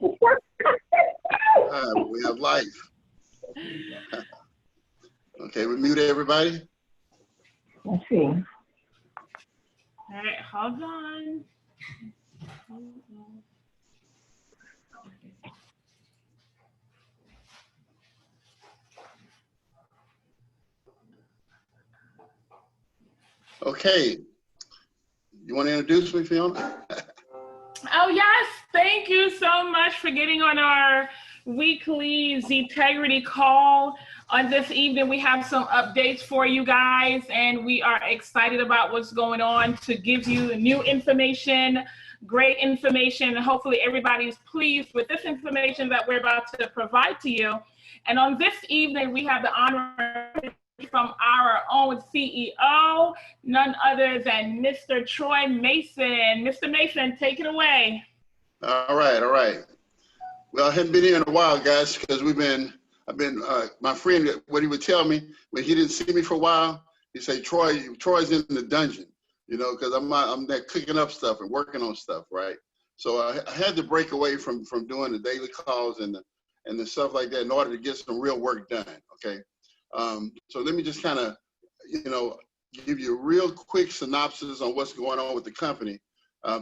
We have life. Okay, we mute everybody. Let's see. All right, hold on. Okay, you want to introduce me, Fiona? Oh yes, thank you so much for getting on our weekly ZTEGRITY call. On this evening, we have some updates for you guys, and we are excited about what's going on to give you new information, great information, and hopefully everybody's pleased with this information that we're about to provide to you. And on this evening, we have the honor from our own CEO, none other than Mr. Troy Mason. Mr. Mason, take it away. All right. Well, I hadn't been here in a while, guys, because my friend, what he would tell me when he didn't see me for a while, he'd say, Troy's in the dungeon, you know, because I'm there cooking up stuff and working on stuff, right? So I had to break away from doing the daily calls and the stuff like that in order to get some real work done, okay? So let me just kind of, you know, give you a real quick synopsis on what's going on with the company,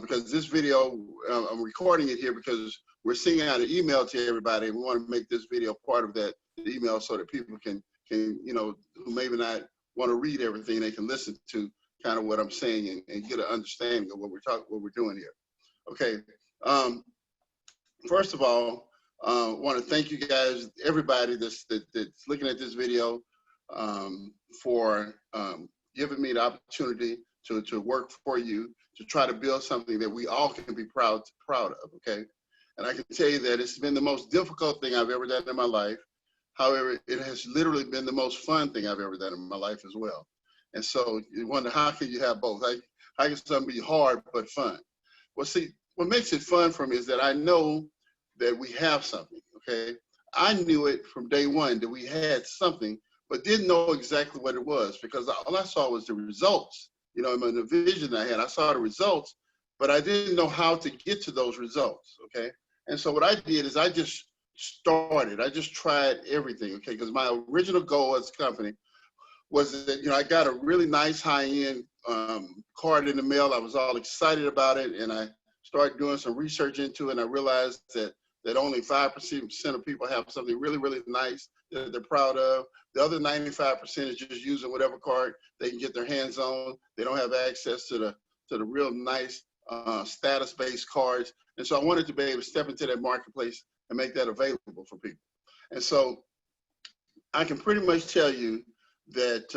because this video, I'm recording it here because we're sending out an email to everybody, and we want to make this video part of that email so that people can you know, who maybe not want to read everything, they can listen to kind of what I'm saying and get an understanding of what we're doing here. Okay. First of all, I want to thank you guys, everybody that's looking at this video, for giving me the opportunity to work for you, to try to build something that we all can be proud of, okay? And I can tell you that it's been the most difficult thing I've ever done in my life. However, it has literally been the most fun thing I've ever done in my life as well. And so you wonder, how can you have both? How can something be hard but fun? Well, see, what makes it fun for me is that I know that we have something, okay? I knew it from day one that we had something, but didn't know exactly what it was, because all I saw was the results. You know, in the vision I had, I saw the results, but I didn't know how to get to those results, okay? And so what I did is I just tried everything, okay? Because my original goal as a company was that, you know, I got a really nice high-end card in the mail. I was all excited about it, and I started doing some research into it, and I realized that only 5% of people have something really, really nice that they're proud of. The other 95% is just using whatever card they can get their hands on. They don't have access to the real nice status-based cards. And so I wanted to be able to step into that marketplace and make that available for people. And so I can pretty much tell you that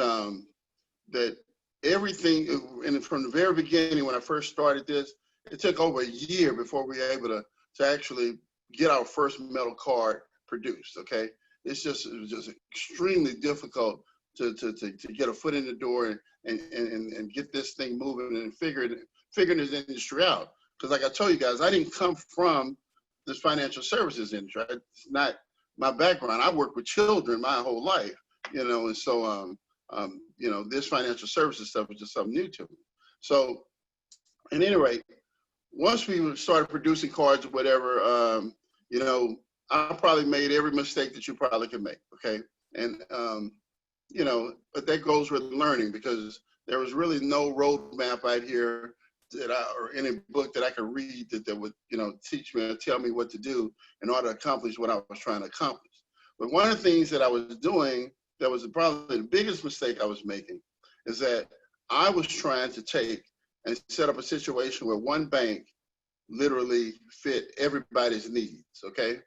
that everything, and from the very beginning when I first started this, it took over a year before we were able to actually get our first metal card produced, okay? It was just extremely difficult to get a foot in the door and get this thing moving and figuring this industry out. Because like I told you guys, I didn't come from this financial services industry. It's not my background. I worked with children my whole life, you know, and so, you know, this financial services stuff was just something new to me. So at any rate, once we started producing cards or whatever, you know, I probably made every mistake that you probably can make, okay? And, you know, but that goes with learning, because there was really no roadmap out here or any book that I could read that would, you know, teach me or tell me what to do in order to accomplish what I was trying to accomplish. But one of the things that I was doing that was probably the biggest mistake I was making is that I was trying to take and set up a situation where one bank literally fit everybody's needs, okay?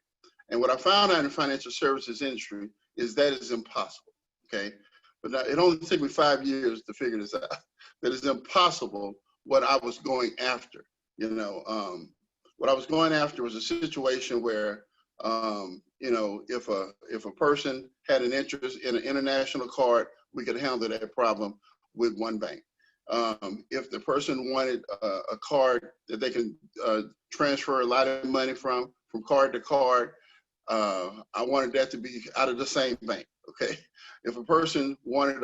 And what I found out in the financial services industry is that is impossible, okay? But now, it only took me 5 years to figure this out, that it's impossible what I was going after, you know? What I was going after was a situation where, you know, if a person had an interest in an international card, we could handle that problem with one bank. If the person wanted a card that they can transfer a lot of money from card to card, I wanted that to be out of the same bank, okay? If a person wanted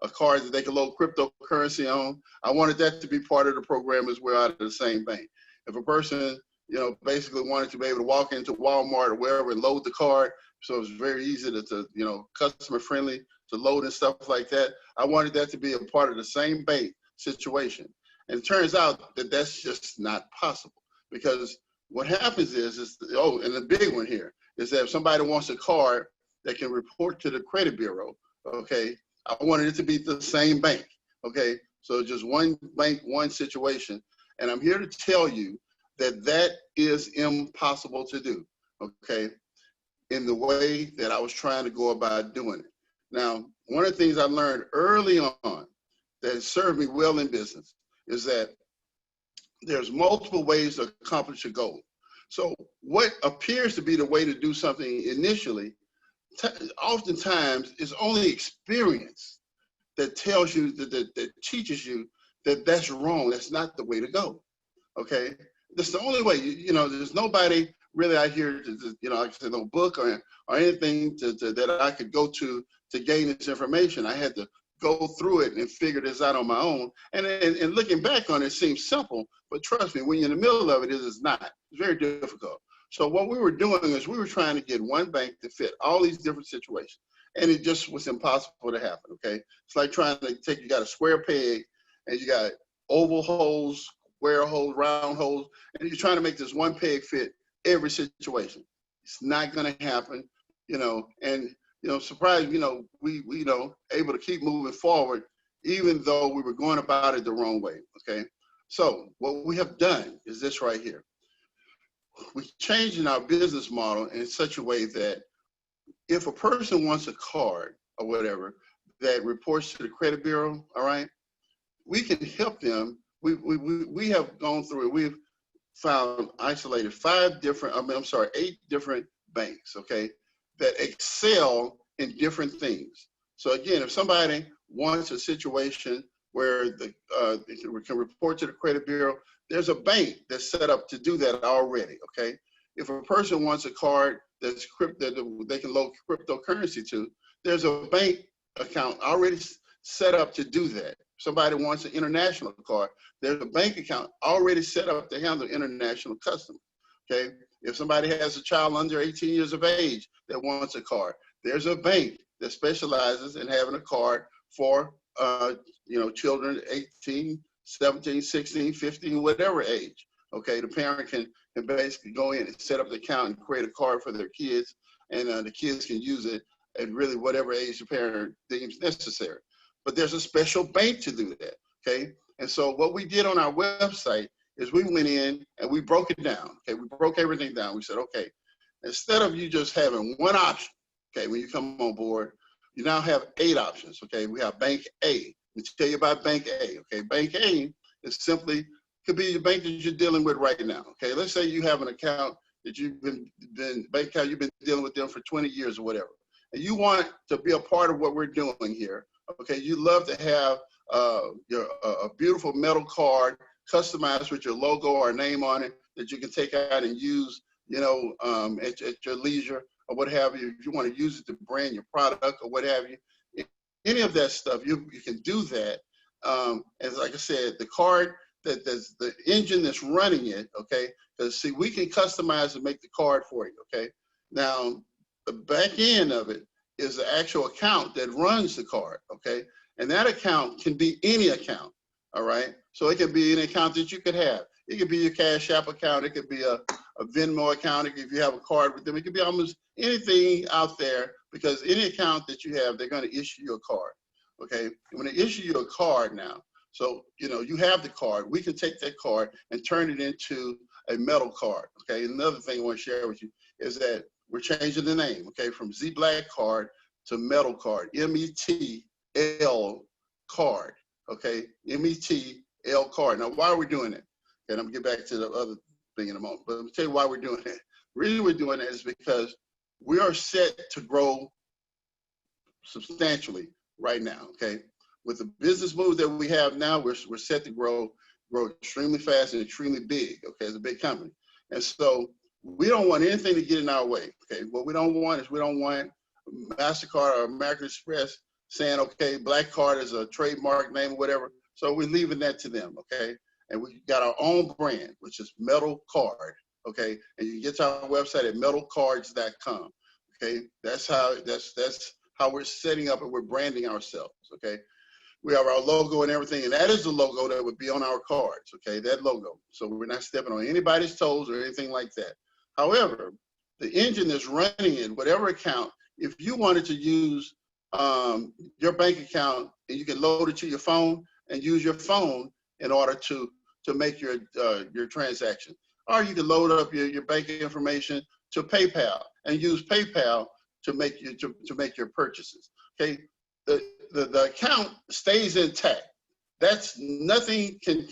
a card that they could load cryptocurrency on, I wanted that to be part of the program as well, out of the same bank. If a person basically wanted to be able to walk into Walmart or wherever and load the card. So it was very easy to customer friendly to load and stuff like that. I wanted that to be a part of the same bank situation. And it turns out that that's just not possible, because what happens is and the big one here is that if somebody wants a card that can report to the credit bureau, okay, I wanted it to be the same bank, okay? So just one bank, one situation. And I'm here to tell you that that is impossible to do, okay, in the way that I was trying to go about doing it. Now, one of the things I learned early on that served me well in business is that there's multiple ways to accomplish a goal. So what appears to be the way to do something initially, oftentimes is only experience that tells you, that teaches you that that's wrong. That's not the way to go, okay? That's the only way. There's nobody really out here, like I said, no book or anything that I could go to gain this information. I had to go through it and figure this out on my own. And looking back on it, seems simple, but trust me, when you're in the middle of it, it's not. It's very difficult. So what we were doing is we were trying to get one bank to fit all these different situations. And it just was impossible to happen, okay? It's like trying to you got a square peg and you got oval holes, square holes, round holes, and you're trying to make this one peg fit every situation. It's not gonna happen, surprised, we able to keep moving forward, even though we were going about it the wrong way, okay? So what we have done is this right here. We're changing our business model in such a way that if a person wants a card or whatever that reports to the credit bureau, all right, we can help them. We have gone through it. We've isolated 8 different banks, okay, that excel in different things. So again, if somebody wants a situation where it can report to the credit bureau, there's a bank that's set up to do that already, okay? If a person wants a card that they can load cryptocurrency to, there's a bank account already set up to do that. Somebody wants an international card, there's a bank account already set up to handle international customers, okay? If somebody has a child under 18 years of age that wants a card, there's a bank that specializes in having a card for children 18, 17, 16, 15, whatever age. Okay, the parent can basically go in and set up the account and create a card for their kids, and the kids can use it at really whatever age the parent deems necessary. But there's a special bank to do that, okay? And so what we did on our website is we went in and we broke it down, okay? We broke everything down. We said, okay, instead of you just having one option, okay, when you come on board, you now have 8 options, okay? We have Bank A. Let me tell you about Bank A, okay? Bank A is simply, could be the bank that you're dealing with right now, okay? Let's say you have an account that you've been dealing with them for 20 years or whatever, and you want to be a part of what we're doing here, okay? You love to have a beautiful metal card customized with your logo or name on it that you can take out and use, at your leisure or what have you. If you want to use it to brand your product or what have you, any of that stuff, you can do that. As like I said, the card, there's the engine that's running it, okay? Because see, we can customize and make the card for you, okay? Now, the back end of it is the actual account that runs the card, okay? And that account can be any account, all right? So it can be any account that you could have. It could be your Cash App account. It could be a Venmo account. If you have a card with them, it could be almost anything out there, because any account that you have, they're going to issue you a card, okay? And when they issue you a card now, so, you have the card, we can take that card and turn it into a metal card, okay? Another thing I want to share with you is that we're changing the name, okay, from Z Black Card to Metal Card, METL Card, okay? METL Card. Now, why are we doing it? And I'm going to get back to the other thing in a moment, but let me tell you why we're doing it. The reason we're doing it is because we are set to grow substantially right now, okay? With the business moves that we have now, we're set to grow extremely fast and extremely big, okay, as a big company. And so we don't want anything to get in our way, okay? What we don't want is we don't want Mastercard or American Express saying, okay, Black Card is a trademark name or whatever. So we're leaving that to them, okay? And we got our own brand, which is Metal Card, okay? And you can get to our website at metalcards.com, okay? That's how we're setting up and we're branding ourselves, okay? We have our logo and everything, and that is the logo that would be on our cards, okay? That logo. So we're not stepping on anybody's toes or anything like that. However, the engine that's running it, whatever account, if you wanted to use your bank account, and you can load it to your phone and use your phone in order to make your transaction, or you can load up your bank information to PayPal and use PayPal to make your purchases. Okay, the account stays intact. That's nothing can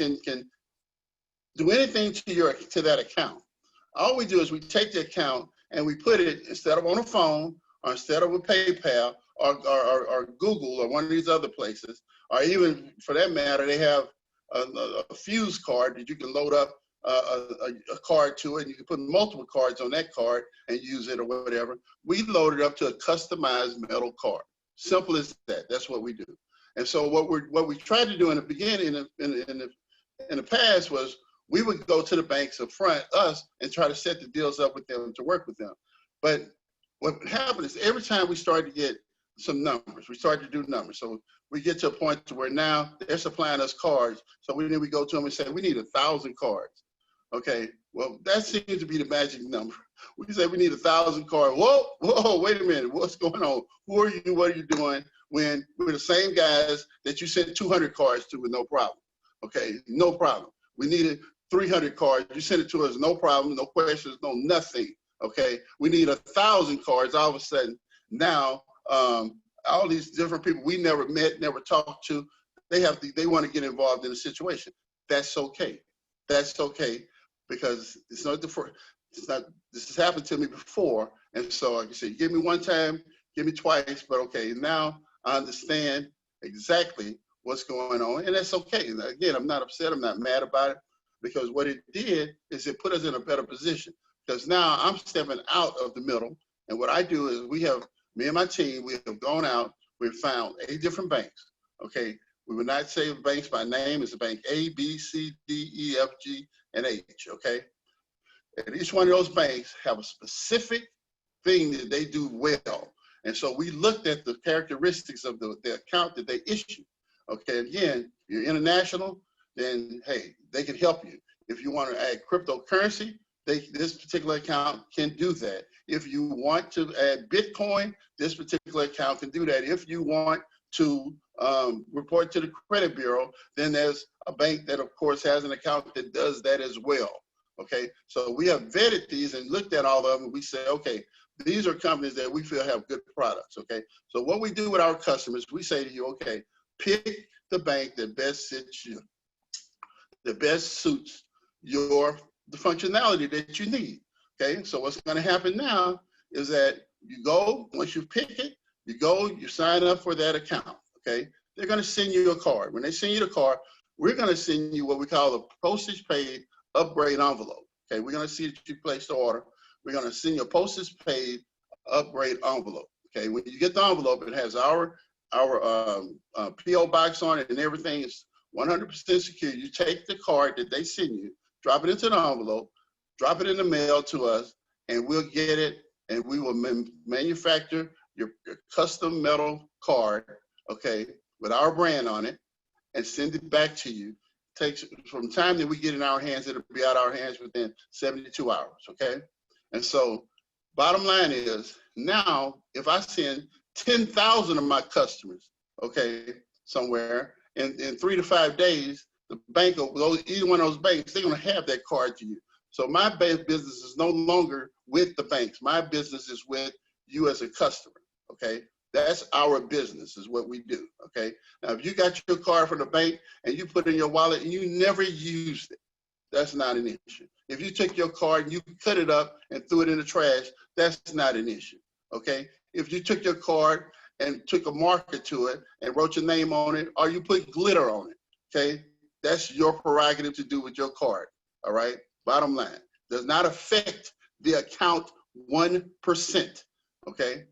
do anything to that account. All we do is we take the account and we put it, instead of on a phone or instead of with PayPal or Google or one of these other places, or even for that matter, they have a Fuse card that you can load up a card to it, and you can put multiple cards on that card and use it or whatever. We load it up to a customized metal card. Simple as that. That's what we do. And so what we tried to do in the beginning, in the past, was we would go to the banks up front, us, and try to set the deals up with them to work with them. But what happened is every time we started to get some numbers, we started to do numbers. So we get to a point to where now they're supplying us cards. So then we go to them and say, we need 1,000 cards. Okay, well, that seems to be the magic number. We say we need 1,000 cards. Whoa, wait a minute, what's going on? Who are you, what are you doing? When we're the same guys that you sent 200 cards to with no problem. Okay, no problem. We needed 300 cards, you sent it to us, no problem, no questions, no nothing. Okay, we need 1,000 cards. All of a sudden, now all these different people we never met, never talked to, they want to get involved in the situation. That's okay. That's okay, because it's not the first. This has happened to me before, and so like I said, give me one time, give me twice, but okay, now I understand exactly what's going on, and that's okay. And again, I'm not upset. I'm not mad about it, because what it did is it put us in a better position. Because now I'm stepping out of the middle, and what I do is me and my team, we have gone out, we've found 8 different banks, okay? We would not say banks by name. It's a bank A, B, C, D, E, F, G, and H, okay? And each one of those banks have a specific thing that they do well. And so we looked at the characteristics of the account that they issue, okay? Again, you're international, then hey, they can help you. If you want to add cryptocurrency, this particular account can do that. If you want to add Bitcoin, this particular account can do that. If you want to report to the credit bureau, then there's a bank that of course has an account that does that as well, okay? So we have vetted these and looked at all of them, and we say, okay, these are companies that we feel have good products, okay? So what we do with our customers, we say to you, okay, pick the bank that best fits you, that best suits the functionality that you need, okay? So what's gonna happen now is that you go, once you pick it, you go, you sign up for that account, okay? They're gonna send you a card. When they send you the card, we're gonna send you what we call a postage paid upgrade envelope, okay? We're gonna see that you placed the order. We're gonna send you a postage paid upgrade envelope, okay? When you get the envelope, it has our PO box on it, and everything is 100% secure. You take the card that they send you, drop it into the envelope, drop it in the mail to us, and we'll get it, and we will manufacture your custom metal card, okay, with our brand on it, and send it back to you. Takes from the time that we get in our hands, it'll be out of our hands within 72 hours, okay? And so bottom line is, now if I send 10,000 of my customers, okay, somewhere, in 3 to 5 days, the bank, either one of those banks, they're gonna have that card to you. So my business is no longer with the banks. My business is with you as a customer, okay? That's our business, is what we do, okay? Now, if you got your card from the bank and you put it in your wallet and you never used it, that's not an issue. If you took your card and you cut it up and threw it in the trash, that's not an issue, okay? If you took your card and took a marker to it and wrote your name on it, or you put glitter on it, okay? That's your prerogative to do with your card, all right? Bottom line, does not affect the account 1%, okay?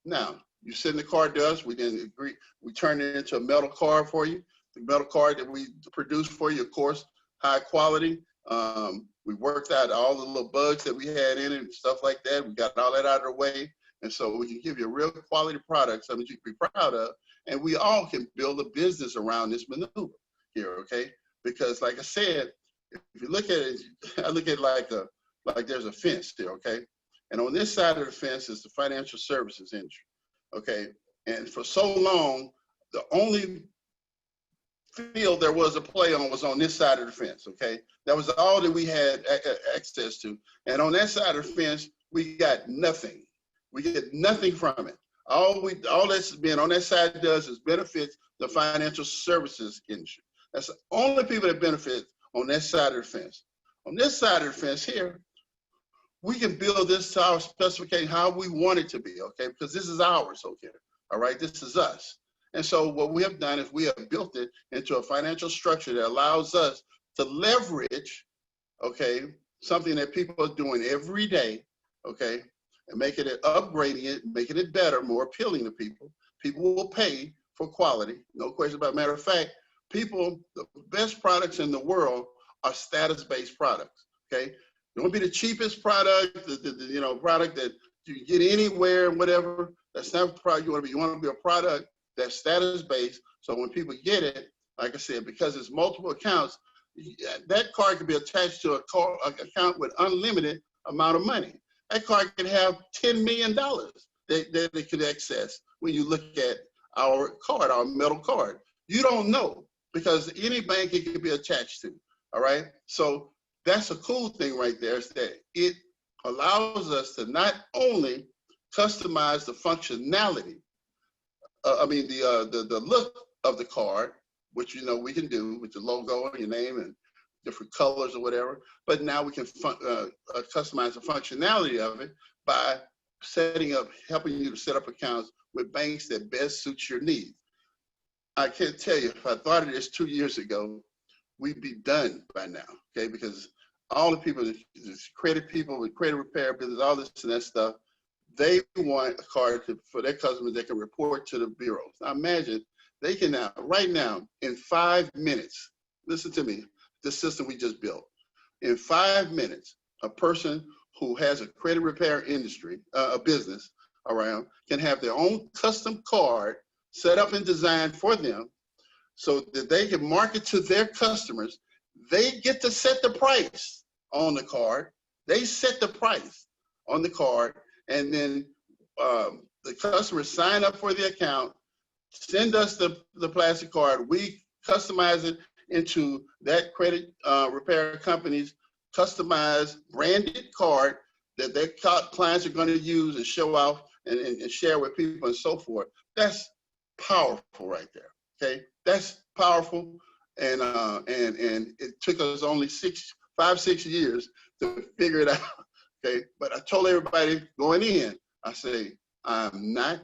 Now, you send the card to us, we then agree, we turn it into a metal card for you. The metal card that we produce for you, of course, high quality, We worked out all the little bugs that we had in it and stuff like that. We got all that out of the way. And so we can give you a real quality product, something you can be proud of. And we all can build a business around this maneuver here, okay? Because like I said, if you look at it, I look at it like there's a fence there, okay? And on this side of the fence is the financial services industry, okay? And for so long, the only field there was a play on was on this side of the fence, okay? That was all that we had access to. And on that side of the fence, we got nothing. We get nothing from it. All that's been on that side does is benefits the financial services industry. That's the only people that benefit on that side of the fence. On this side of the fence here, we can build this to our specification how we want it to be, okay? Because this is ours, okay? All right, this is us. And so what we have done is we have built it into a financial structure that allows us to leverage, okay, something that people are doing every day, okay, and making it, upgrading it, making it better, more appealing to people. People will pay for quality, no question about it. Matter of fact, people, the best products in the world are status-based products, okay? You want to be the cheapest product, the product that you get anywhere and whatever. That's not the product you want to be. You want to be a product that's status-based. So when people get it, like I said, because it's multiple accounts, that card can be attached to an account with unlimited amount of money. That card can have $10 million that it could access when you look at our card, our metal card. You don't know because any bank it could be attached to, all right? So that's a cool thing right there is that it allows us to not only customize the functionality, the look of the card, which we can do with the logo and your name and different colors or whatever, but now we can customize the functionality of it by helping you to set up accounts with banks that best suit your needs. I can't tell you, if I thought of this 2 years ago, we'd be done by now, okay? Because all the people, this credit people with credit repair business, all this and that stuff, they want a card for their customers they can report to the bureaus. Now imagine they can now, right now, in 5 minutes, listen to me, this system we just built. In 5 minutes, a person who has a credit repair industry, a business around, can have their own custom card set up and designed for them so that they can market to their customers. They get to set the price on the card. They set the price on the card, and then the customers sign up for the account, send us the plastic card. We customize it into that credit repair company's customized branded card that their clients are going to use and show off and share with people and so forth. That's powerful right there, okay? That's powerful, and it took us only 5-6 years to figure it out, okay? But I told everybody going in, I say, I'm not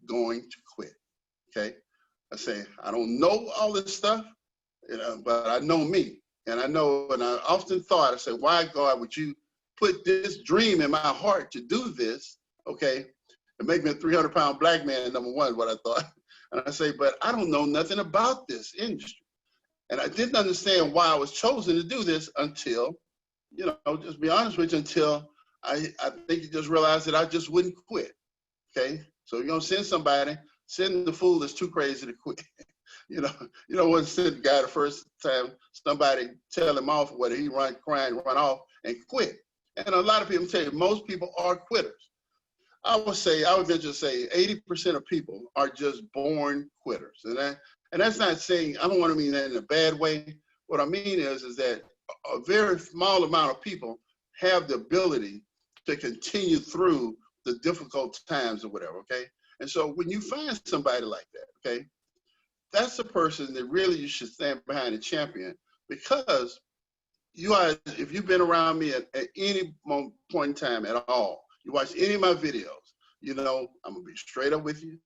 going to quit, okay? I say, I don't know all this stuff, but I know me, and I know, and I often thought, I said, why, God, would you put this dream in my heart to do this, okay? And make me a 300-pound black man, number one, what I thought. And I say, but I don't know nothing about this industry. And I didn't understand why I was chosen to do this until, just be honest with you, until I think you just realized that I just wouldn't quit, okay? So you're gonna send somebody, send the fool that's too crazy to quit. You don't want to send the guy the first time somebody tell him off, whether he run off and quit. And a lot of people tell you, most people are quitters. I would venture to say 80% of people are just born quitters. And that's not saying, I don't want to mean that in a bad way. What I mean is that a very small amount of people have the ability to continue through the difficult times or whatever, okay? And so when you find somebody like that, okay, that's the person that really you should stand behind and champion, because if you've been around me at any point in time at all, you watch any of my videos, I'm gonna be straight up with you.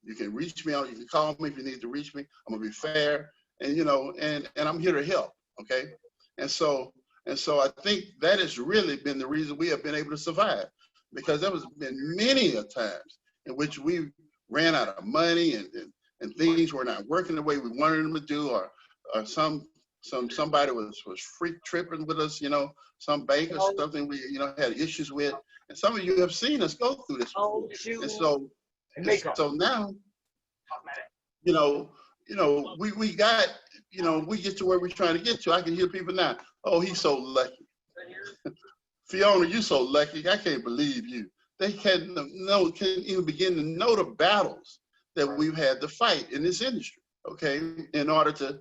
You can reach me out, you can call me if you need to reach me. I'm gonna be fair, and and I'm here to help, okay? And so I think that has really been the reason we have been able to survive, because there has been many a times in which we ran out of money and things were not working the way we wanted them to do, or some somebody was freak tripping with us, you know, some bank or something we, you know, had issues with. And some of you have seen us go through this before. And so now, you know, we got, you know, we get to where we're trying to get to. I can hear people now, oh, he's so lucky. Fiona, you're so lucky. I can't believe you. They can't even begin to know the battles that we've had to fight in this industry, okay, in order to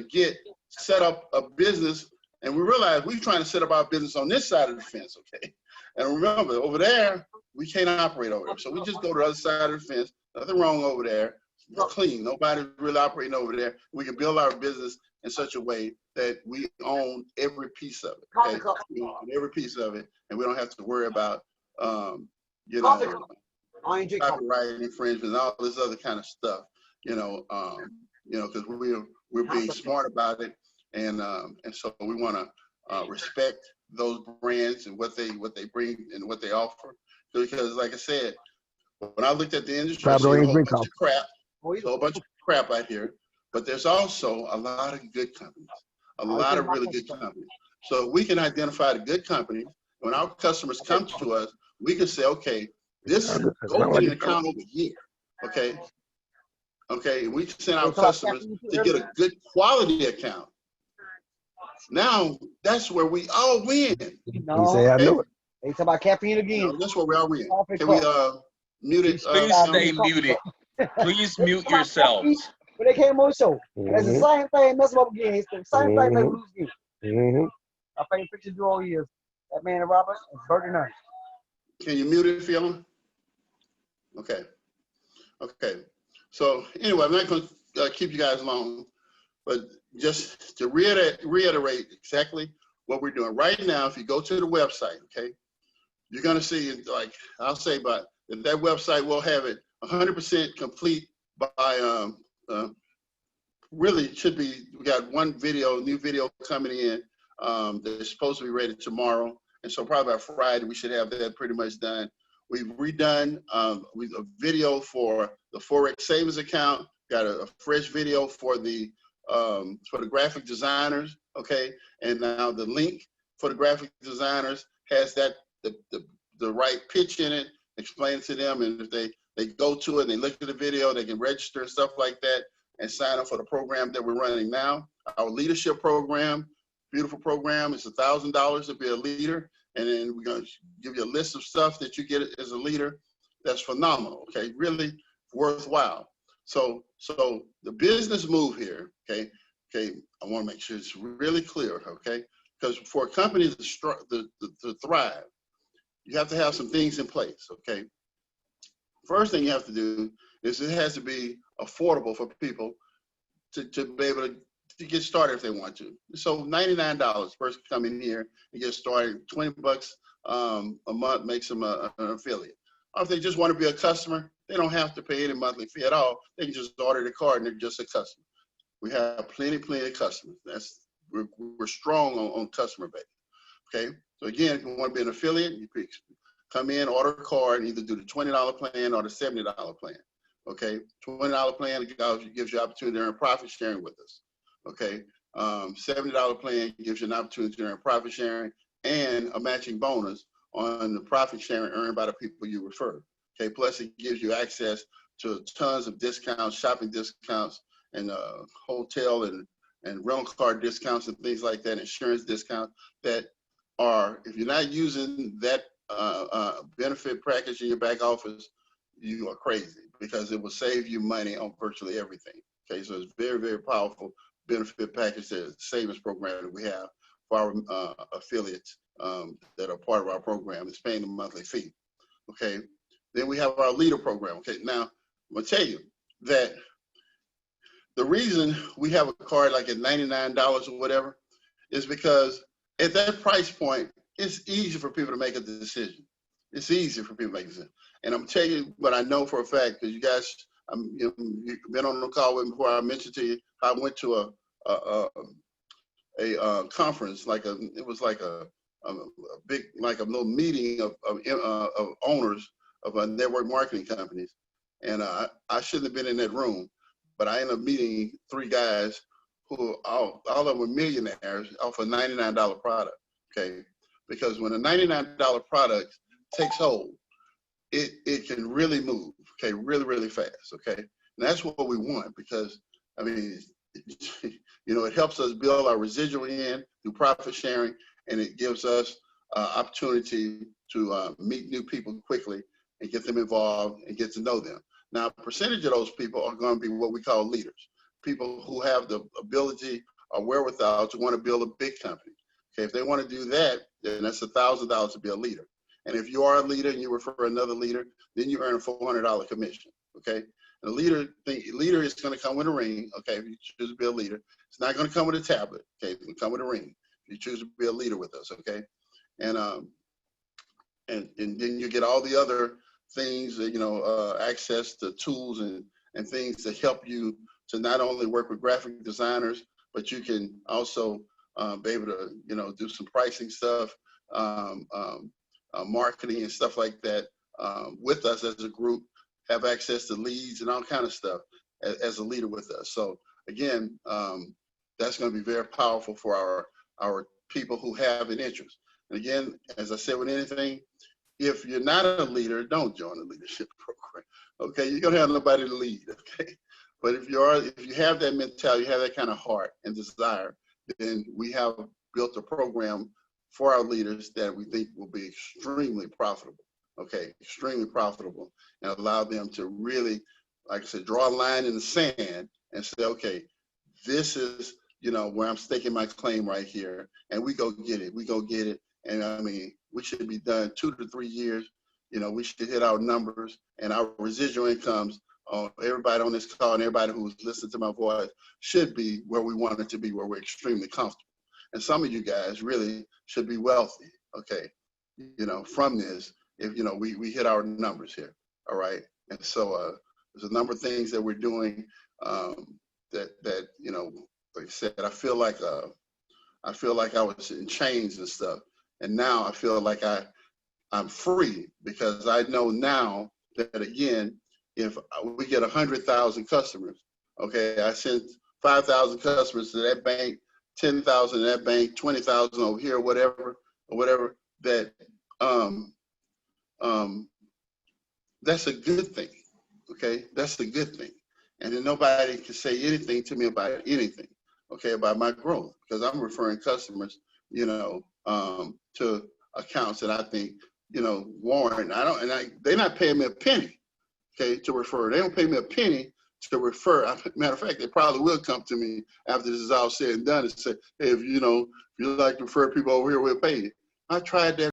get set up a business. And we realize we're trying to set up our business on this side of the fence, okay? And remember, over there, we can't operate over there. So we just go to the other side of the fence. Nothing wrong over there. It's clean. Nobody's really operating over there. We can build our business in such a way that we own every piece of it, okay? We own every piece of it, and we don't have to worry about, you know, copyright infringement and all this other kind of stuff, you know, because we're being smart about it, and so we want to respect those brands and what they bring and what they offer. Because, like I said, when I looked at the industry, I see a whole bunch of crap, out here, but there's also a lot of good companies, a lot of really good companies. So we can identify the good companies. When our customers come to us, we can say, okay, this go to an account over here, okay? Okay, we can send our customers to get a good quality account. Now, that's where we all win. No, you say I know it. They talk about caffeine again. You know, that's where we all win. Can we mute it? Please stay muted. Please mute yourselves. But they came on the show. That's the same thing, mess them up again. It's the same thing they lose again. I paint pictures do all years. That man and Robert is burning nice. Can you mute it, Fiona? Okay. Okay. So anyway, I'm not going to keep you guys long, but just to reiterate exactly what we're doing right now. If you go to the website, okay, you're going to see, like I'll say, but that website will have it 100% complete by really should be. We got one new video coming in that's supposed to be ready tomorrow, and so probably by Friday we should have that pretty much done. We've redone a video for the Forex savings account. Got a fresh video for the graphic designers, okay? And now the link for the graphic designers has that the right pitch in it, explain to them, and if they go to it and they look at the video, they can register and stuff like that and sign up for the program that we're running now. Our leadership program, beautiful program. It's $1,000 to be a leader, and then we're going to give you a list of stuff that you get as a leader. That's phenomenal, okay? Really worthwhile. So the business move here, okay? I want to make sure it's really clear, okay? Because for a company to thrive, you have to have some things in place, okay? First thing you have to do is it has to be affordable for people to be able to get started if they want to. So $99, person come in here and get started. $20 a month makes them an affiliate. Or if they just want to be a customer, they don't have to pay any monthly fee at all. They can just order the card and they're just a customer. We have plenty of customers. We're strong on customer base. Okay. So again, if you want to be an affiliate, you come in, order a card, and either do the $20 plan or the $70 plan. Okay. $20 plan gives you opportunity to earn profit sharing with us. Okay. $70 plan gives you an opportunity to earn profit sharing and a matching bonus on the profit sharing earned by the people you refer. Okay. Plus, it gives you access to tons of discounts, shopping discounts, and hotel and rental car discounts and things like that, insurance discounts that are, if you're not using that benefit package in your back office, you are crazy, because it will save you money on virtually everything. Okay, so it's very, very powerful benefit package, that savings program that we have for our affiliates that are part of our program. It's paying the monthly fee. Okay, then we have our leader program. Okay, now I'm gonna tell you that the reason we have a card like at $99 or whatever is because at that price point, it's easy for people to make a decision. It's easy for people to make a decision. And I'm telling you what I know for a fact, because you guys, you've been on the call with me before. I mentioned to you, I went to a conference, it was like a big, like a little meeting of owners of network marketing companies. And I shouldn't have been in that room, but I ended up meeting 3 guys who all of them were millionaires off a $99 product, okay? Because when a $99 product takes hold, it can really move, okay, really, really fast, okay? And that's what we want because, I mean, you know, it helps us build our residual in through profit sharing, and it gives us opportunity to meet new people quickly and get them involved and get to know them. Now, a percentage of those people are going to be what we call leaders, people who have the ability or wherewithal to want to build a big company. Okay, if they want to do that, then that's $1,000 to be a leader. And if you are a leader and you refer another leader, then you earn a $400 commission. Okay, and leader is going to come with a ring. Okay, if you choose to be a leader, it's not going to come with a tablet. Okay, it's going to come with a ring if you choose to be a leader with us. Okay, and then you get all the other things, you know, access to tools and things to help you to not only work with graphic designers, but you can also be able to, you know, do some pricing stuff, marketing and stuff like that with us as a group, have access to leads and all kind of stuff as a leader with us. So again, that's going to be very powerful for our people who have an interest. And again, as I said with anything, if you're not a leader, don't join the leadership program. Okay, you're gonna have nobody to lead. Okay, but if you have that mentality, you have that kind of heart and desire, then we have built a program for our leaders that we think will be extremely profitable. Okay, extremely profitable, and allow them to really, like I said, draw a line in the sand and say, okay, this is, you know, where I'm staking my claim right here, and we go get it. We go get it. And I mean, we should be done 2 to 3 years. You know, we should hit our numbers and our residual incomes. Everybody on this call and everybody who's listening to my voice should be where we want it to be, where we're extremely comfortable. And some of you guys really should be wealthy, okay, you know, from this, if, you know, we hit our numbers here, all right? And so there's a number of things that we're doing that, you know, like I said, I feel like I was in chains and stuff. And now I feel like I'm free, because I know now that, again, if we get 100,000 customers, okay, I sent 5,000 customers to that bank, 10,000 to that bank, 20,000 over here, whatever, that that's a good thing, okay? That's a good thing. And then nobody can say anything to me about anything, okay, about my growth, because I'm referring customers, you know, to accounts that I think, you know, warrant. They're not paying me a penny, okay, to refer. They don't pay me a penny to refer. Matter of fact, they probably will come to me after this is all said and done and say, hey, if you like to refer people over here, we'll pay you. I tried that.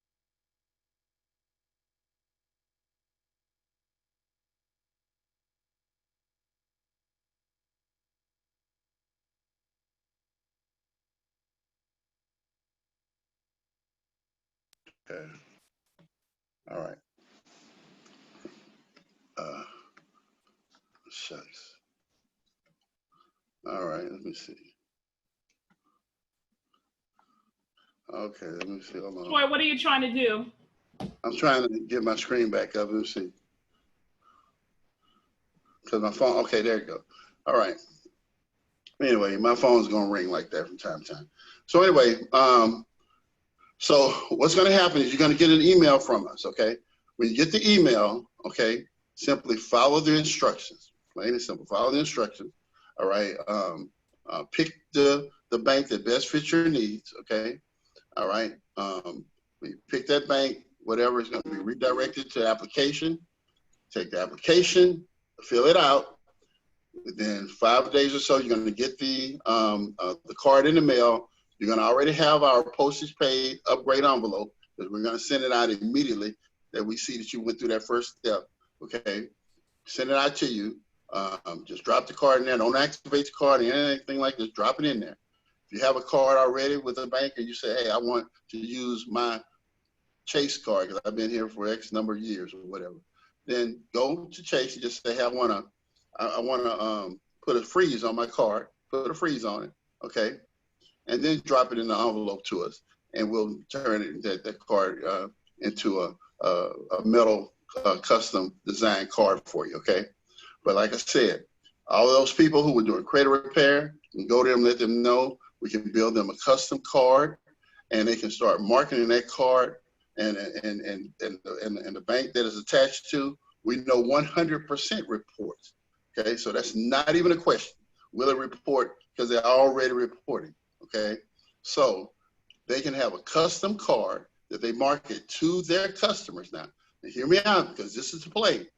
Okay. All right. Shucks. All right, let me see. Okay, let me see. Hold on. Troy, what are you trying to do? I'm trying to get my screen back up. Let me see. Because my phone, okay, there you go. All right. Anyway, my phone's gonna ring like that from time to time. So anyway, so what's gonna happen is you're gonna get an email from us, okay? When you get the email, okay, simply follow the instructions. Plain and simple, follow the instructions, all right? Pick the bank that best fits your needs, okay? All right, when you pick that bank, whatever is gonna be redirected to the application, take the application, fill it out. Within 5 days or so, you're gonna get the card in the mail. You're gonna already have our postage paid upgrade envelope, because we're gonna send it out immediately that we see that you went through that first step, okay? Send it out to you. Just drop the card in there. Don't activate the card or anything like this. Drop it in there. If you have a card already with a bank and you say, hey, I want to use my Chase card because I've been here for X number of years or whatever, then go to Chase and just say, hey, I wanna put a freeze on my card, put a freeze on it, okay? And then drop it in the envelope to us, and we'll turn that card into a metal custom design card for you, okay? But like I said, all of those people who were doing credit repair, and go to them, let them know. We can build them a custom card, and they can start marketing that card, and the bank that is attached to, we know 100% reports. Okay, so that's not even a question. Will it report? Because they're already reporting. Okay, so they can have a custom card that they market to their customers now. And hear me out, because this is the play.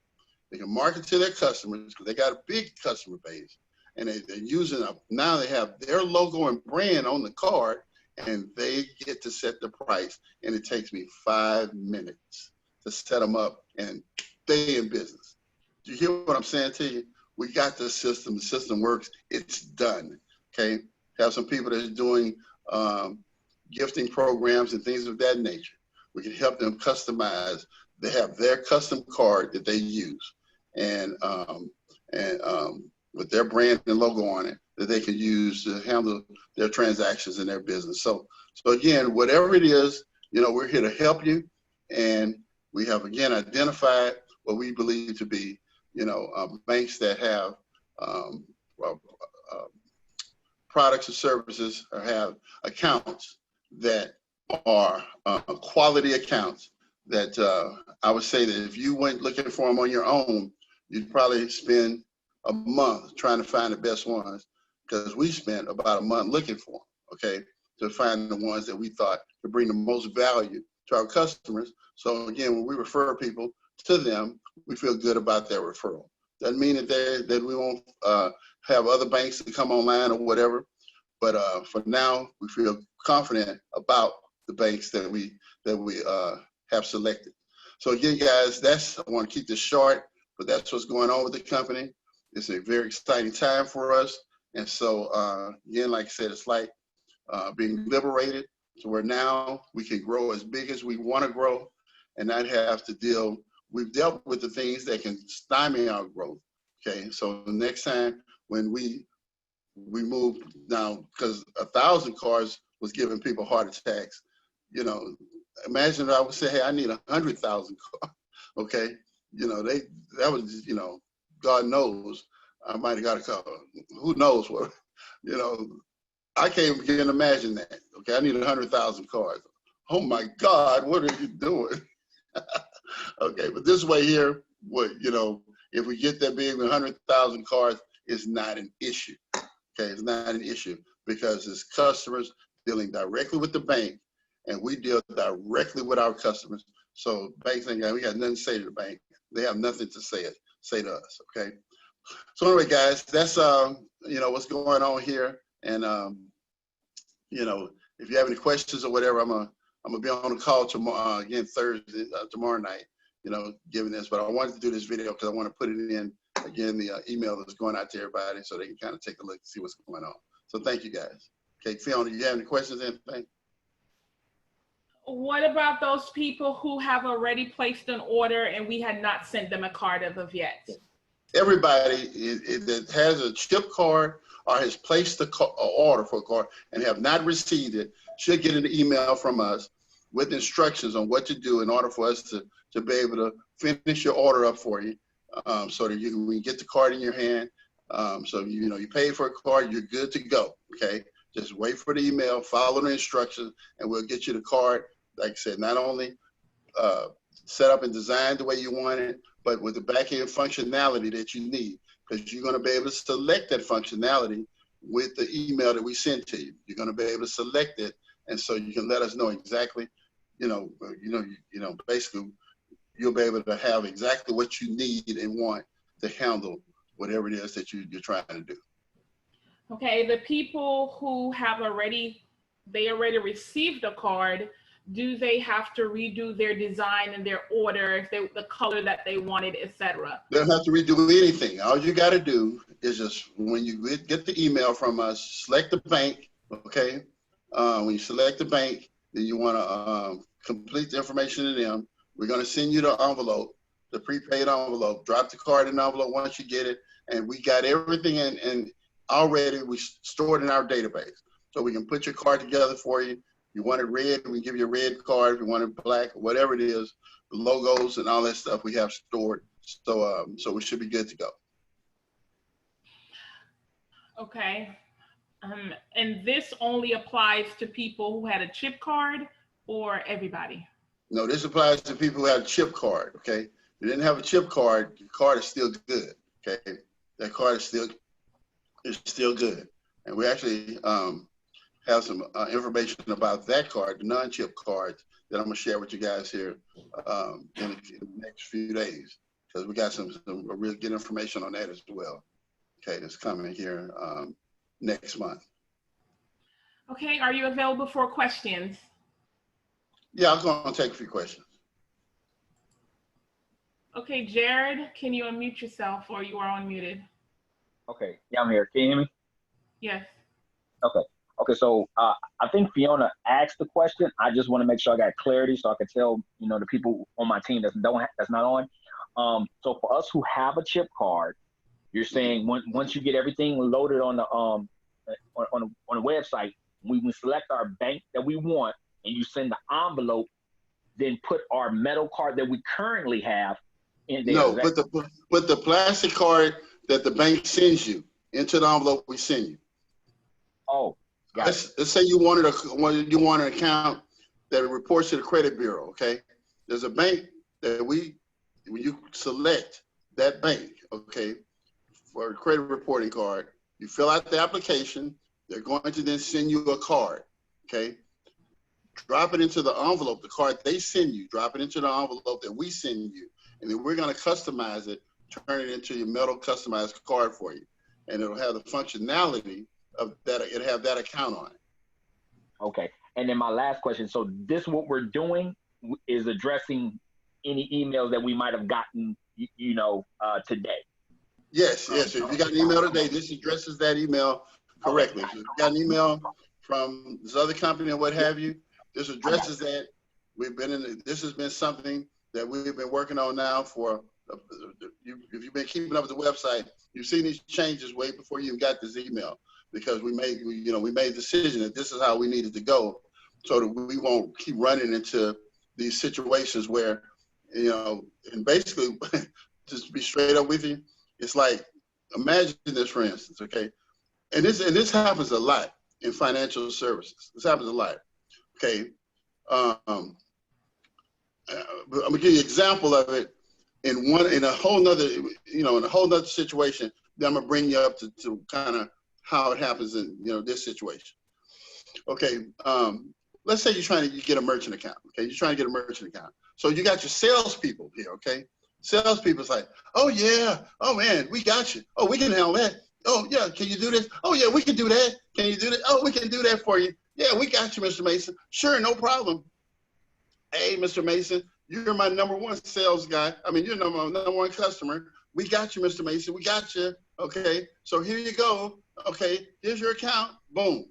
They can market to their customers because they got a big customer base, and they're using now they have their logo and brand on the card, and they get to set the price. And it takes me 5 minutes to set them up and stay in business. Do you hear what I'm saying to you? We got the system works, it's done. Okay, have some people that's doing gifting programs and things of that nature. We can help them customize. They have their custom card that they use, and with their brand and logo on it that they can use to handle their transactions in their business. So again, whatever it is, we're here to help you, and we have again identified what we believe to be, banks that have products and services, or have accounts that are quality accounts that I would say that if you went looking for them on your own, you'd probably spend a month trying to find the best ones, because we spent about a month looking for them, okay, to find the ones that we thought could bring the most value to our customers. So again, when we refer people to them, we feel good about their referral. Doesn't mean that we won't have other banks that come online or whatever, but for now, we feel confident about the banks that we have selected. So again, guys, I want to keep this short, but that's what's going on with the company. It's a very exciting time for us. And so again, like I said, it's like being liberated to where now we can grow as big as we want to grow and not have to we've dealt with the things that can stymie our growth. Okay, so the next time when we move now, because 1,000 cars was giving people heart attacks, imagine I would say, hey, I need 100,000 cars. Okay, that was, God knows, I might have got a call. Who knows what, I can't begin to imagine that. Okay, I need 100,000 cars. Oh my God, what are you doing? Okay, but this way here, if we get that big, 100,000 cars, it's not an issue. Okay, it's not an issue because it's customers dealing directly with the bank, and we deal directly with our customers. So banks ain't we got nothing to say to the bank. They have nothing to say to us. Okay. So anyway, guys, that's what's going on here, and if you have any questions or whatever, I'm gonna be on the call tomorrow again Thursday tomorrow night. Giving this, but I wanted to do this video because I want to put it in again the email that's going out to everybody so they can kind of take a look and see what's going on. So thank you guys. Okay, Fiona, do you have any questions? Anything? What about those people who have already placed an order and we had not sent them a card as of yet? Everybody that has a chip card or has placed an order for a card and have not received it should get an email from us with instructions on what to do in order for us to be able to finish your order up for you, so that we can get the card in your hand. So you pay for a card, you're good to go. Okay, just wait for the email, follow the instructions, and we'll get you the card. Like I said, not only set up and designed the way you want it, but with the back end functionality that you need, because you're going to be able to select that functionality with the email that we send to you. You're going to be able to select it, and so you can let us know exactly, basically, you'll be able to have exactly what you need and want to handle whatever it is that you're trying to do. Okay, the people who have already received the card, do they have to redo their design and their order, if the color that they wanted, etc.? They don't have to redo anything. All you got to do is just, when you get the email from us, select the bank, okay? When you select the bank, then you want to complete the information to them. We're going to send you the envelope, the prepaid envelope. Drop the card in the envelope once you get it, and we got everything in, and already we stored in our database. So we can put your card together for you. You want it red, we give you a red card. If you want it black, whatever it is, the logos and all that stuff we have stored. So we should be good to go. Okay. And this only applies to people who had a chip card or everybody? No, this applies to people who have a chip card, okay? If you didn't have a chip card, your card is still good, okay? That card is still good. And we actually have some information about that card, the non-chip cards, that I'm gonna share with you guys here in the next few days, because we got some real good information on that as well. Okay, that's coming here next month. Okay, are you available for questions? Yeah, I'm gonna take a few questions. Okay, Jared, can you unmute yourself, or you are unmuted? Okay, yeah, I'm here. Can you hear me? Yes. Okay, so I think Fiona asked the question. I just want to make sure I got clarity so I can tell, you know, the people on my team that's not on. So for us who have a chip card, you're saying once you get everything loaded on the on the website, we select our bank that we want, and you send the envelope, then put our metal card that we currently have in there. No, put the plastic card that the bank sends you into the envelope we send you. Oh, got it. Let's say you want an account that reports to the credit bureau, okay? There's a bank that when you select that bank, okay, for a credit reporting card, you fill out the application, they're going to then send you a card, okay? Drop it into the envelope, the card they send you, drop it into the envelope that we send you, and then we're gonna customize it, turn it into your metal customized card for you. And it'll have the functionality of that, it'll have that account on it. Okay, and then my last question. So this, what we're doing is addressing any emails that we might have gotten, you know, today. Yes, yes. If you got an email today, this addresses that email correctly. If you got an email from this other company or what have you, this addresses that. This has been something that we've been working on now for, if you've been keeping up with the website, you've seen these changes way before you got this email, because we made a decision that this is how we needed to go, so that we won't keep running into these situations where, you know, and basically, just to be straight up with you, it's like, imagine this, for instance, okay? And this happens a lot in financial services. This happens a lot, okay? I'm gonna give you an example of it in a whole nother situation. Then I'm gonna bring you up to kind of how it happens in, you know, this situation. Okay, let's say you're trying to get a merchant account. Okay, you're trying to get a merchant account. So you got your salespeople here. Okay, salespeople's like, oh yeah, oh man, we got you. Oh, we can handle that. Oh yeah, can you do this? Oh yeah, we can do that. Can you do that? Oh, we can do that for you. Yeah, we got you, Mr. Mason. Sure, no problem. Hey, Mr. Mason, you're my #1 sales guy. I mean, you're #1 customer. We got you, Mr. Mason. We got you. Okay, so here you go. Okay, here's your account. Boom.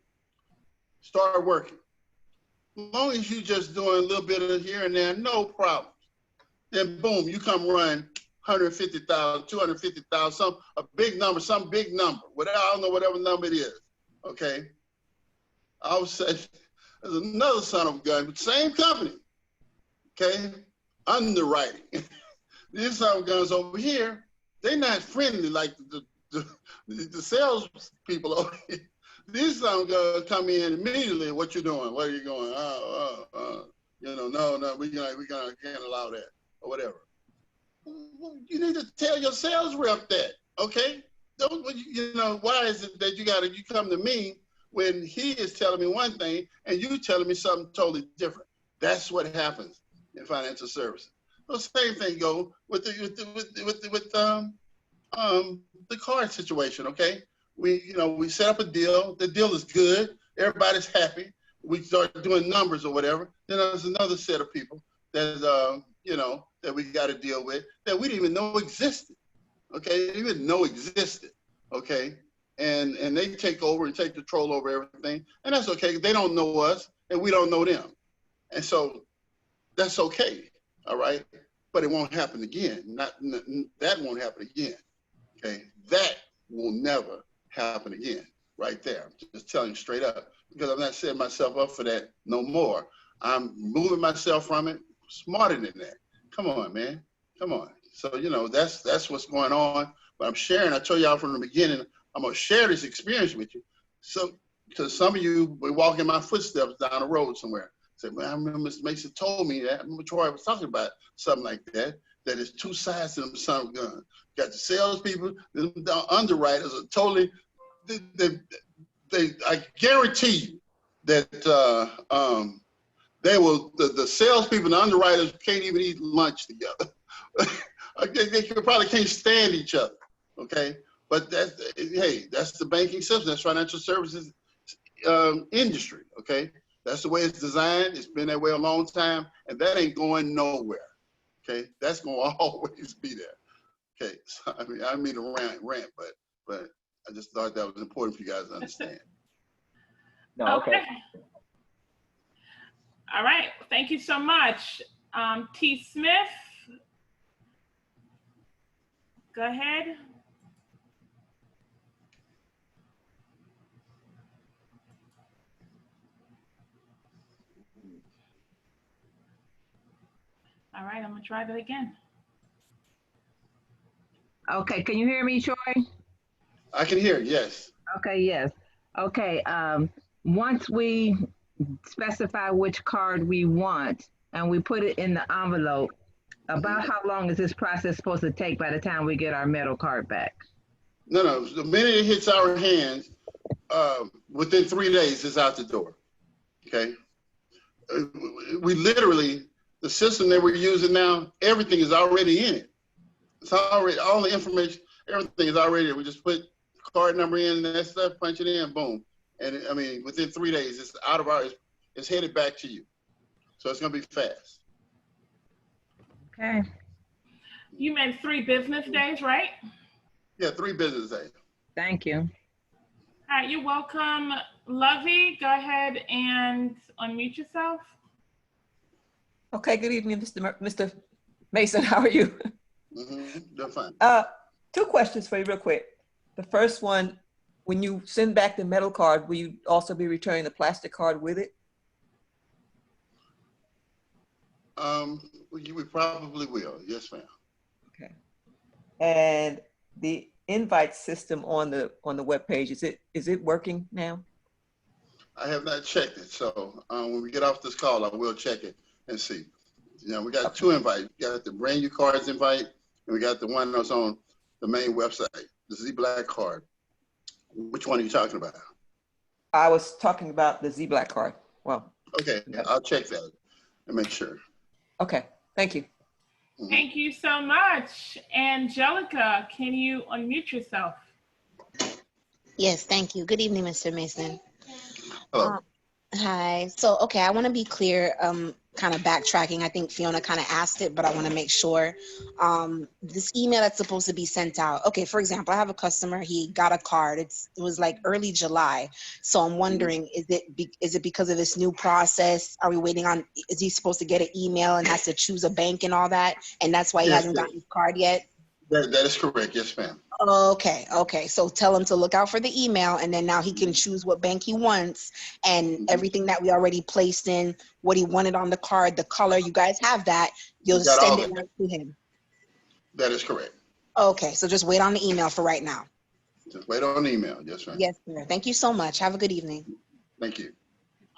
Start working. As long as you just doing a little bit of here and there, no problem. Then boom, you come run 150,000, 250,000, a big number, some big number. Whatever, I don't know, whatever number it is. Okay. I would say there's another son of a gun, same company. Okay, underwriting. These son of guns over here, they're not friendly like the sales people over here. These son of guns come in immediately. What you doing? Where are you going? You know, no, we can't allow that or whatever. You need to tell your sales rep that. Okay, you know, why is it that you come to me when he is telling me one thing and you telling me something totally different? That's what happens in financial services. The same thing go with the card situation. Okay, we set up a deal. The deal is good. Everybody's happy. We start doing numbers or whatever. Then there's another set of people that that we got to deal with that we didn't even know existed. Okay, they didn't know existed. Okay, and they take over and take control over everything, and that's okay. They don't know us, and we don't know them, and so that's okay. All right, but it won't happen again. That won't happen again. Okay, that will never happen again. Right there, I'm just telling you straight up, because I'm not setting myself up for that no more. I'm moving myself from it. Smarter than that. Come on, man. Come on. So that's what's going on. But I'm sharing. I told y'all from the beginning, I'm gonna share this experience with you, so because some of you were walking my footsteps down the road somewhere. Say, man, I remember Mr. Mason told me that. I remember Troy was talking about something like that. That there's two sides to them son of a gun. Got the salespeople, the underwriters are totally. I guarantee you that they will. The salespeople and the underwriters can't even eat lunch together. They probably can't stand each other. Okay, but that's the banking system. That's financial services industry. Okay, that's the way it's designed. It's been that way a long time, and that ain't going nowhere. Okay, that's going to always be there. Okay, so, I mean, I don't mean to rant, but I just thought that was important for you guys to understand. No, okay. All right, thank you so much. T. Smith, go ahead. All right, I'm gonna try that again. Okay, can you hear me, Troy? I can hear, yes. Okay, yes. Okay, once we specify which card we want and we put it in the envelope, about how long is this process supposed to take by the time we get our metal card back? No, the minute it hits our hands, within 3 days, it's out the door, okay? We literally, the system that we're using now, everything is already in it. It's already, all the information, everything is already, we just put card number in and that stuff, punch it in, boom. And I mean, within 3 days, it's out of it's headed back to you. So it's gonna be fast. Okay. You meant 3 business days, right? Yeah, 3 business days. Thank you. All right, you're welcome. Lovey, go ahead and unmute yourself. Okay, good evening, Mr. Mason. How are you? They're fine. 2 questions for you real quick. The first one, when you send back the metal card, will you also be returning the plastic card with it? We probably will. Yes, ma'am. Okay. And the invite system on the webpage, is it working now? I have not checked it, so when we get off this call, I will check it and see. You know, we got 2 invites. We got the brand new cards invite, and we got the one that's on the main website, the Z Black card. Which one are you talking about? I was talking about the Z Black card. Well. Okay, I'll check that and make sure. Okay, thank you. Thank you so much. Angelica, can you unmute yourself? Yes, thank you. Good evening, Mr. Mason. Hello. Hi. So, okay, I want to be clear, kind of backtracking. I think Fiona kind of asked it, but I want to make sure. This email that's supposed to be sent out. Okay, for example, I have a customer. He got a card. It was like early July. So I'm wondering, is it because of this new process? Are we waiting on? Is he supposed to get an email and has to choose a bank and all that? And that's why he hasn't gotten his card yet. That is correct. Yes, ma'am. Okay. So tell him to look out for the email, and then now he can choose what bank he wants, and everything that we already placed in, what he wanted on the card, the color. You guys have that. You'll send it right to him. That is correct. Okay. So just wait on the email for right now. Just wait on the email. Yes, ma'am. Yes, sir. Thank you so much. Have a good evening. Thank you.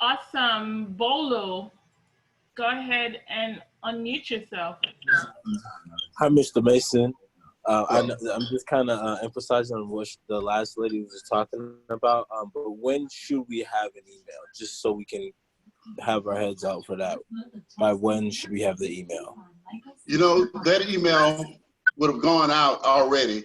Awesome. Bolu, go ahead and unmute yourself. Hi, Mr. Mason. I'm just kind of emphasizing on what the last lady was talking about. But when should we have an email, just so we can have our heads out for that? By when should we have the email? You know, that email would have gone out already,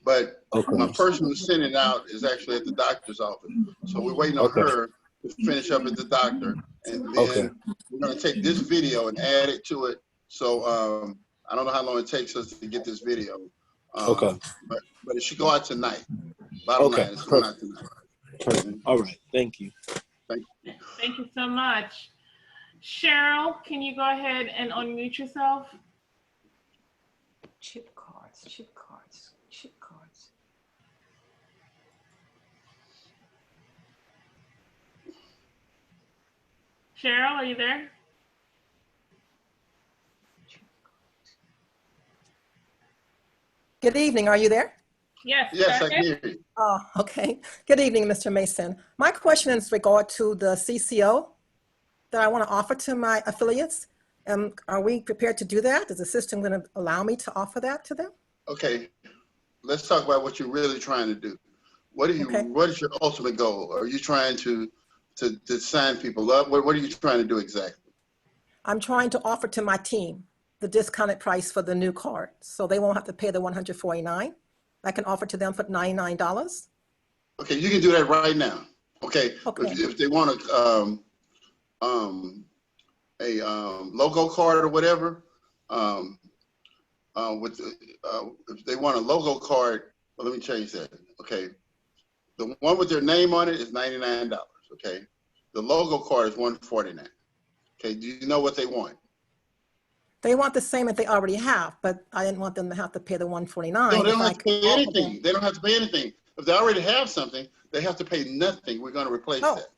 but my person who's sending it out is actually at the doctor's office. So we're waiting on her to finish up at the doctor, and then we're going to take this video and add it to it. So I don't know how long it takes us to get this video. But it should go out tonight. Bottom line, it's going out tonight. Perfect. All right. Thank you. Thank you so much. Cheryl, can you go ahead and unmute yourself? Chip cards. Cheryl, are you there? Good evening. Are you there? Yes, Yes, go I can ahead. hear you. Oh, okay. Good evening, Mr. Mason. My question is regard to the CCO that I want to offer to my affiliates. Are we prepared to do that? Is the system going to allow me to offer that to them? Okay, let's talk about what you're really trying to do. What are you? Okay. What is your ultimate goal? Are you trying to sign people up? What are you trying to do exactly? I'm trying to offer to my team the discounted price for the new card, so they won't have to pay the $149. I can offer to them for $99. Okay, you can do that right now. Okay, Okay. if they want a logo card or whatever, if they want a logo card, well, let me change that. Okay, the one with their name on it is $99. Okay, the logo card is $149. Okay, do you know what they want? They want the same that they already have, but I didn't want them to have to pay the $149. No, they don't If I have to could pay offer anything. them- They don't have to pay anything. If they already have something, they have to pay nothing. We're going to replace Oh, that.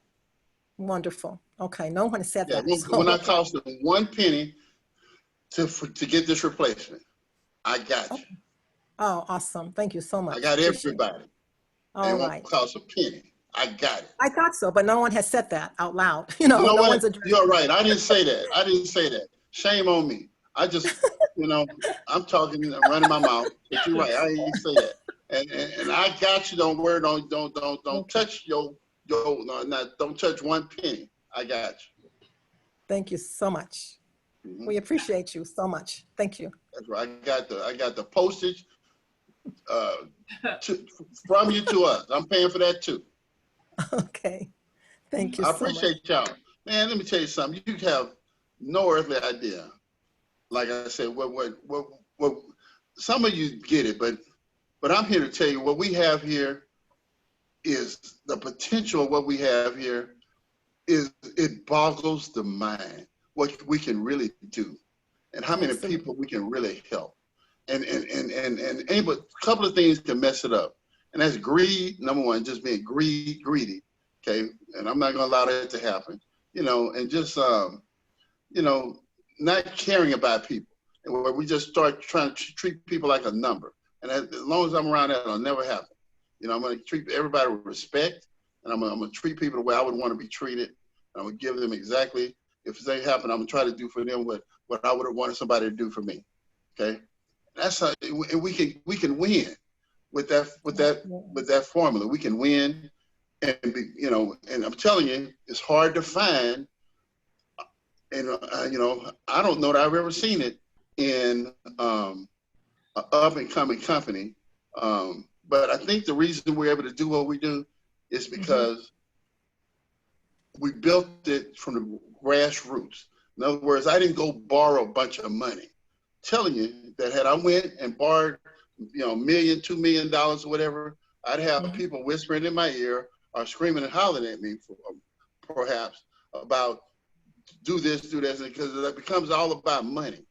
wonderful. Okay, no one has said Yeah, that. we're not costing one penny to get this replacement. I got you. Oh, awesome. Thank you so much. I got Appreciate it. everybody. All It won't right. cost a penny. I got it. I thought so, but no one has said that out loud. You know no what? one's addressed. You're right. I didn't say that. I didn't say that. Shame on me. I just, I'm talking, I'm running my mouth. But you're right. I didn't say that. And I got you. Don't worry. Don't touch don't touch one penny. I got you. Thank you so much. Mm-hmm. We appreciate you so much. Thank you. That's right. I got the postage from you to us. I'm paying for that too. Okay. Thank you I so much. appreciate y'all. Man, let me tell you something. You have no earthly idea. Like I said, what some of you get it, but I'm here to tell you what we have here is the potential of what we have here is it boggles the mind what we can really do and how many people we can really help. And but a couple of things can mess it up. And that's greed, number one, just being greedy. Okay. And I'm not gonna allow that to happen, and just not caring about people. And where we just start trying to treat people like a number. And as long as I'm around that, it'll never happen. I'm gonna treat everybody with respect, and I'm gonna treat people the way I would want to be treated. I'm gonna give them exactly, if they happen, I'm gonna try to do for them what I would have wanted somebody to do for me. Okay. That's how we can win with that formula. We can win, and and I'm telling you, it's hard to find. And I don't know that I've ever seen it in an up and coming company. But I think the reason we're able to do what we do is because we built it from the grassroots. In other words, I didn't go borrow a bunch of money. Telling you that had I went and borrowed, $1 million, $2 million or whatever, I'd have people whispering in my ear or screaming and hollering at me, perhaps, about do this, because it becomes all about money.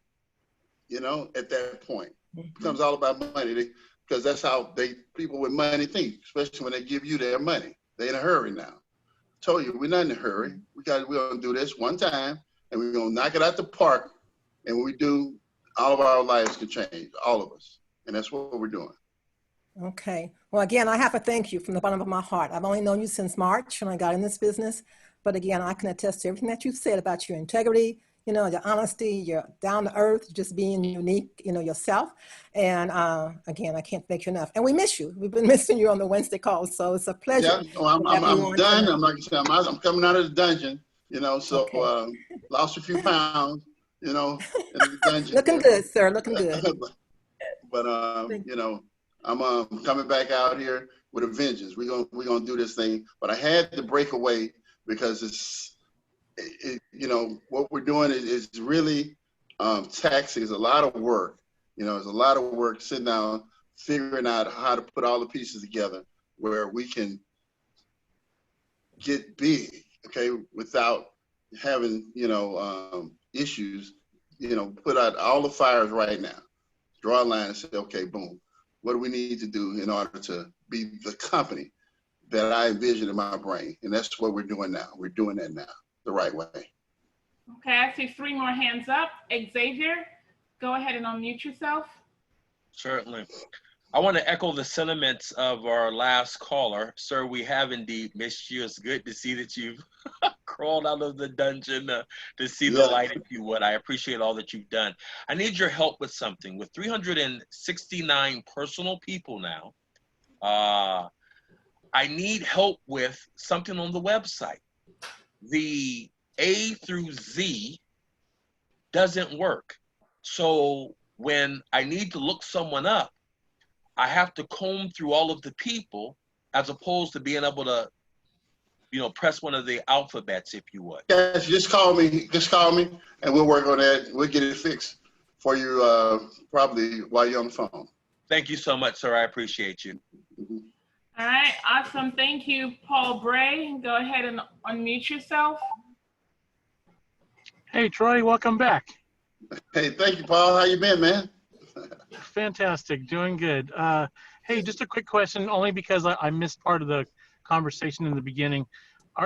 At that point, it becomes all about money because that's how people with money think, especially when they give you their money. They're in a hurry now. I told you, we're not in a hurry. We're gonna do this one time, and we're gonna knock it out the park. And when we do, all of our lives can change, all of us. And that's what we're doing. Okay. Well, again, I have to thank you from the bottom of my heart. I've only known you since March when I got in this business. But again, I can attest to everything that you've said about your integrity, your honesty, your down to earth, just being unique, yourself. And again, I can't thank you enough. And we miss you. We've been missing you on the Wednesday calls. So it's a pleasure. Yeah, I'm done. I'm coming out of the dungeon, so okay. Lost a few pounds, in the dungeon. Looking good, sir. Looking good. But I'm coming back out here with a vengeance. We're gonna do this thing. But I had to break away because what we're doing is really taxing. It's a lot of work. It's a lot of work sitting down, figuring out how to put all the pieces together where we can get big, okay, without having issues. Put out all the fires right now. Draw a line and say, okay, boom. What do we need to do in order to be the company that I envision in my brain? And that's what we're doing now. We're doing that now the right way. Okay, I see 3 more hands up. Xavier, go ahead and unmute yourself. Certainly. I want to echo the sentiments of our last caller. Sir, we have indeed missed you. It's good to see that you've crawled out of the dungeon to see the light, if you would. I appreciate all that you've done. I need your help with something. With 369 personal people now, I need help with something on the website. The A through Z doesn't work. So when I need to look someone up, I have to comb through all of the people as opposed to being able to, you know, press one of the alphabets, if you would. Yes, just call me, and we'll work on that. We'll get it fixed for you probably while you're on the phone. Thank you so much, sir. I appreciate you. Mm-hmm. All right, awesome. Thank you, Paul Bray. Go ahead and unmute yourself. Hey, Troy, welcome back. Hey, thank you, Paul. How you been, man? Fantastic, doing good. Hey, just a quick question, only because I missed part of the conversation in the beginning.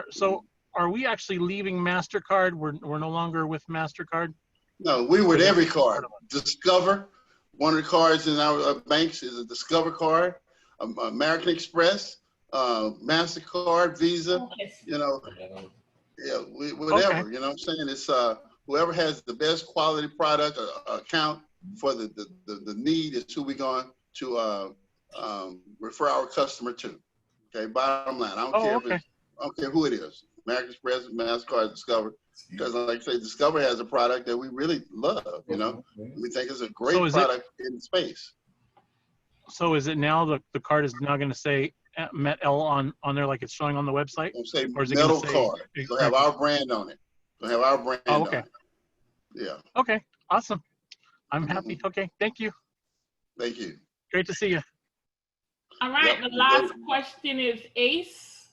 So are we actually leaving Mastercard? We're no longer with Mastercard? No, we with every card. Discover, one of the cards in our banks is a Discover card, American Express, Mastercard, Visa, you know, yeah, whatever, okay. You know what I'm saying? It's whoever has the best quality product or account for the need is who we're going to refer our customer to. Okay, bottom line. I don't care who it is. American Express, Mastercard, Discover. Because like I say, Discover has a product that we really love, you know. We think it's a great product in space. So is it now the card is now going to say Met-L on there like it's showing on the website? It'll say metal card. It'll have our brand on it. It'll have our brand on it. Yeah. Okay, awesome. I'm happy. Okay, thank you. Thank you. Great to see you. All right, the last question is Ace.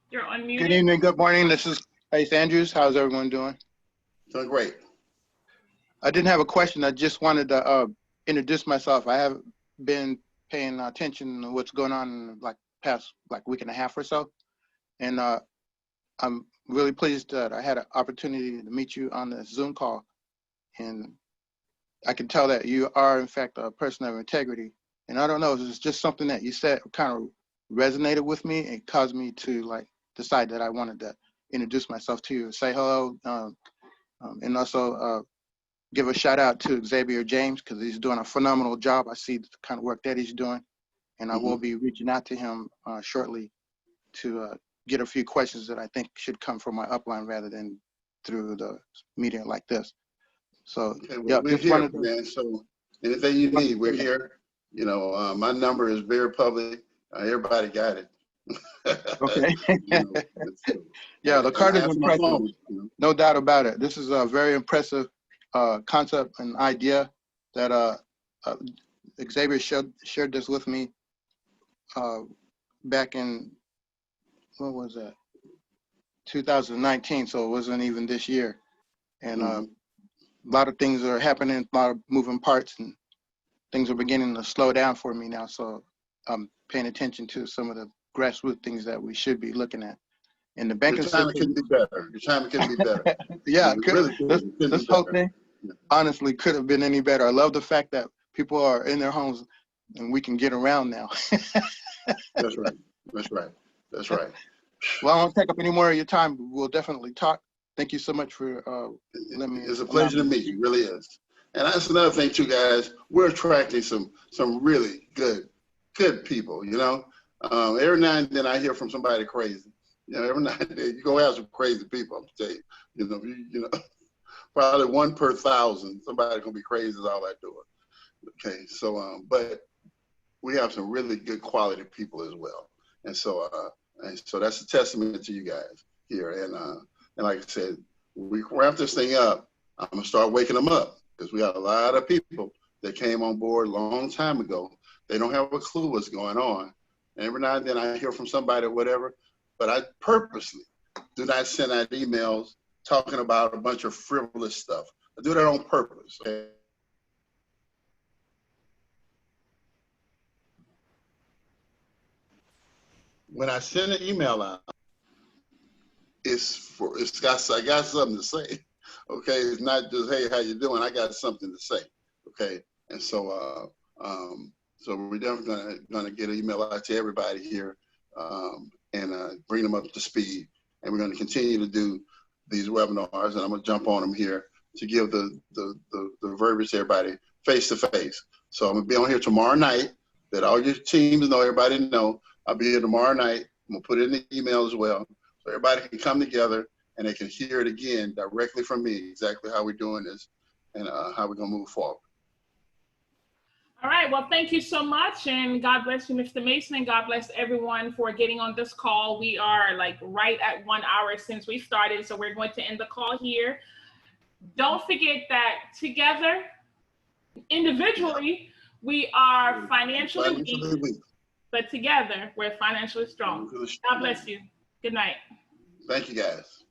You're unmuted. Good evening, good morning. This is Ace Andrews. How's everyone doing? Doing great. I didn't have a question. I just wanted to introduce myself. I have been paying attention to what's going on in like past week and a half or so. And I'm really pleased that I had an opportunity to meet you on the Zoom call. And I can tell that you are, in fact, a person of integrity. And I don't know, it's just something that you said kind of resonated with me and caused me to like decide that I wanted to introduce myself to you, say hello, and also give a shout out to Xavier James because he's doing a phenomenal job. I see the kind of work that he's doing, and I will be reaching out to him shortly to get a few questions that I think should come from my upline rather than through the media like this. So yeah, we're here, man. So anything you need, we're here. You know, my number is very public. Everybody got it. Okay. You know, yeah, the card is impressive. No doubt about it. This is a very impressive concept and idea that Xavier shared this with me back in, what was that? 2019. So it wasn't even this year. And a lot of things are happening, a lot of moving parts, and things are beginning to slow down for me now. So I'm paying attention to some of the grassroots things that we should be looking at. And the banking system couldn't be better. Your timing couldn't be better. Yeah, this whole thing honestly could have been any better. I love the fact that people are in their homes and we can get around now. That's right. That's right. That's right. Well, I won't take up any more of your time. We'll definitely talk. Thank you so much for letting me. It's a pleasure to meet you. It really is. And that's another thing too, guys. We're attracting some really good people. You know, every now and then I hear from somebody crazy. You know, every now and then you go have some crazy people. I'm telling you. You know, probably 1 per 1,000. Somebody gonna be crazy is all I do. Okay, so but we have some really good quality people as well, and so that's a testament to you guys here. And like I said, we wrap this thing up. I'm gonna start waking them up because we got a lot of people that came on board a long time ago. They don't have a clue what's going on. And every now and then I hear from somebody or whatever, but I purposely do not send out emails talking about a bunch of frivolous stuff. I do that on purpose. Okay? When I send an email out, I got something to say. Okay, it's not just, hey, how you doing? I got something to say. Okay, And so, so we're definitely gonna get an email out to everybody here and bring them up to speed. And we're gonna continue to do these webinars, and I'm gonna jump on them here to give the verbiage to everybody face to face. So I'm gonna be on here tomorrow night, that all your teams know, everybody know. I'll be here tomorrow night. I'm gonna put it in the email as well, so everybody can come together and they can hear it again directly from me, exactly how we're doing this and how we're gonna move forward. All right, well, thank you so much, and God bless you, Mr. Mason, and God bless everyone for getting on this call. We are like right at 1 hour since we started, so we're going to end the call here. Don't forget that together, individually, we are financially weak, but together, we're financially strong. God bless you. Good night. Thank you, guys.